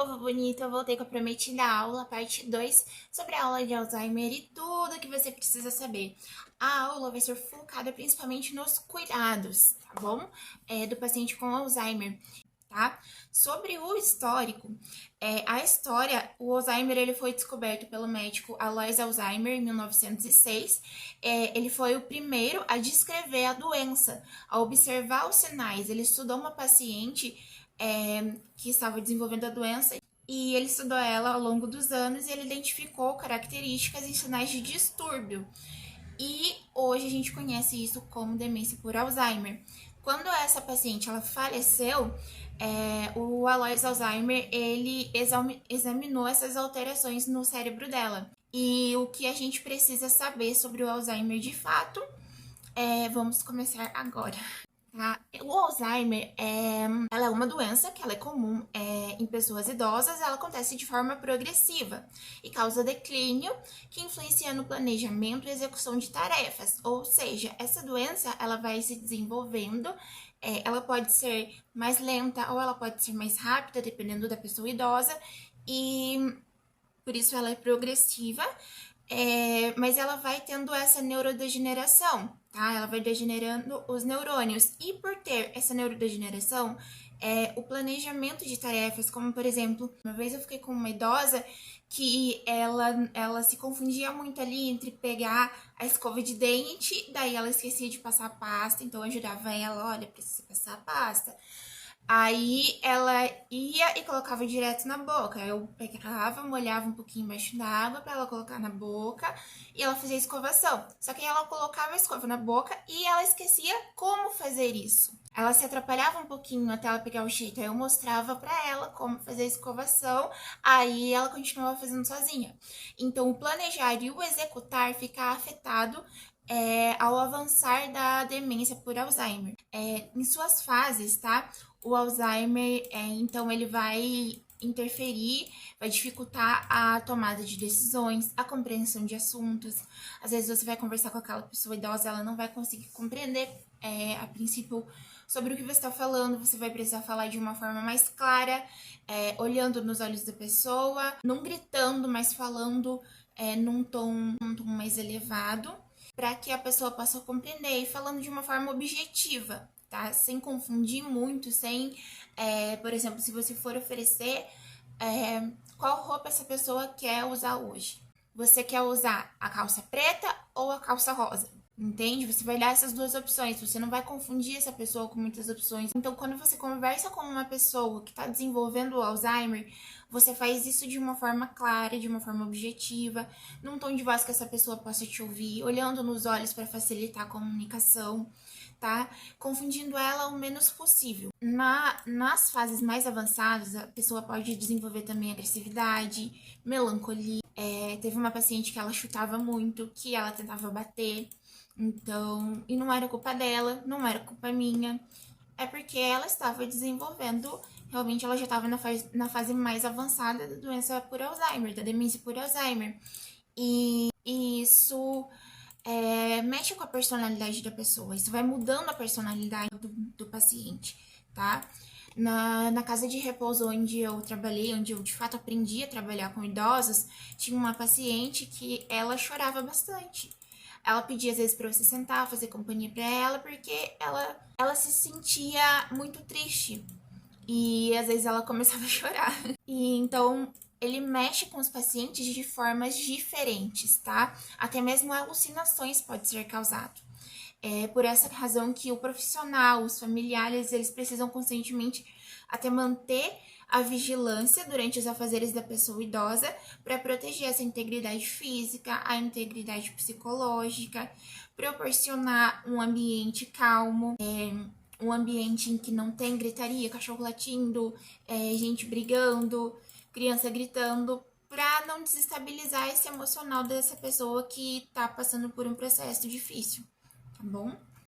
povo bonito, eu voltei com a prometida aula, parte 2, sobre a aula de Alzheimer e tudo que você precisa saber. A aula vai ser focada principalmente nos cuidados, tá bom? Do paciente com Alzheimer, tá? Sobre o histórico, o Alzheimer ele foi descoberto pelo médico Alois Alzheimer em 1906. Ele foi o primeiro a descrever a doença, a observar os sinais. Ele estudou uma paciente que estava desenvolvendo a doença e ele estudou ela ao longo dos anos e ele identificou características e sinais de distúrbio. E hoje a gente conhece isso como demência por Alzheimer. Quando essa paciente ela faleceu, o Alois Alzheimer ele examinou essas alterações no cérebro dela. E o que a gente precisa saber sobre o Alzheimer de fato, vamos começar agora. Tá? O Alzheimer ela é uma doença que ela é comum em pessoas idosas, ela acontece de forma progressiva e causa declínio que influencia no planejamento e execução de tarefas. Ou seja, essa doença ela vai se desenvolvendo, ela pode ser mais lenta ou ela pode ser mais rápida, dependendo da pessoa idosa, e por isso ela é progressiva. Mas ela vai tendo essa neurodegeneração, tá? Ela vai degenerando os neurônios. E por ter essa neurodegeneração, o planejamento de tarefas, como por exemplo, uma vez eu fiquei com uma idosa que ela se confundia muito ali entre pegar a escova de dente, daí ela esquecia de passar a pasta, então eu ajudava ela, olha, precisa passar a pasta. Aí ela ia e colocava direto na boca. Eu pegava, molhava um pouquinho embaixo da água para ela colocar na boca e ela fazia escovação. Só que ela colocava a escova na boca e ela esquecia como fazer isso. Ela se atrapalhava um pouquinho até ela pegar o jeito. Aí eu mostrava para ela como fazer a escovação, aí ela continuava fazendo sozinha. Então o planejar e o executar fica afetado ao avançar da demência por Alzheimer. Em suas fases, tá? O Alzheimer, então, ele vai interferir, vai dificultar a tomada de decisões, a compreensão de assuntos. Às vezes você vai conversar com aquela pessoa idosa, ela não vai conseguir compreender a princípio sobre o que você está falando, você vai precisar falar de uma forma mais clara, olhando nos olhos da pessoa, não gritando, mas falando num tom mais elevado, para que a pessoa possa compreender e falando de uma forma objetiva, tá? Sem confundir muito, por exemplo, se você for oferecer qual roupa essa pessoa quer usar hoje. Você quer usar a calça preta ou a calça rosa? Entende? Você vai dar essas duas opções, você não vai confundir essa pessoa com muitas opções. Então, quando você conversa com uma pessoa que está desenvolvendo o Alzheimer, você faz isso de uma forma clara, de uma forma objetiva, num tom de voz que essa pessoa possa te ouvir, olhando nos olhos para facilitar a comunicação, tá? Confundindo ela o menos possível. Nas fases mais avançadas, a pessoa pode desenvolver também agressividade, melancolia. Teve uma paciente que ela chutava muito, que ela tentava bater. Então, e não era culpa dela, não era culpa minha, é porque ela estava desenvolvendo, realmente ela já estava na fase mais avançada da doença por Alzheimer, da demência por Alzheimer. E isso mexe com a personalidade da pessoa, isso vai mudando a personalidade do paciente, tá? Na casa de repouso onde eu trabalhei, onde eu de fato aprendi a trabalhar com idosos, tinha uma paciente que ela chorava bastante. Ela pedia às vezes para você sentar, fazer companhia para ela, porque ela se sentia muito triste. E às vezes ela começava a chorar. E então ele mexe com os pacientes de formas diferentes, tá? Até mesmo alucinações pode ser causado. É por essa razão que o profissional, os familiares, eles precisam constantemente até manter a vigilância durante os afazeres da pessoa idosa para proteger essa integridade física, a integridade psicológica, proporcionar um ambiente calmo, um ambiente em que não tem gritaria, cachorro latindo, gente brigando, criança gritando, para não desestabilizar esse emocional dessa pessoa que está passando por um processo difícil, tá bom?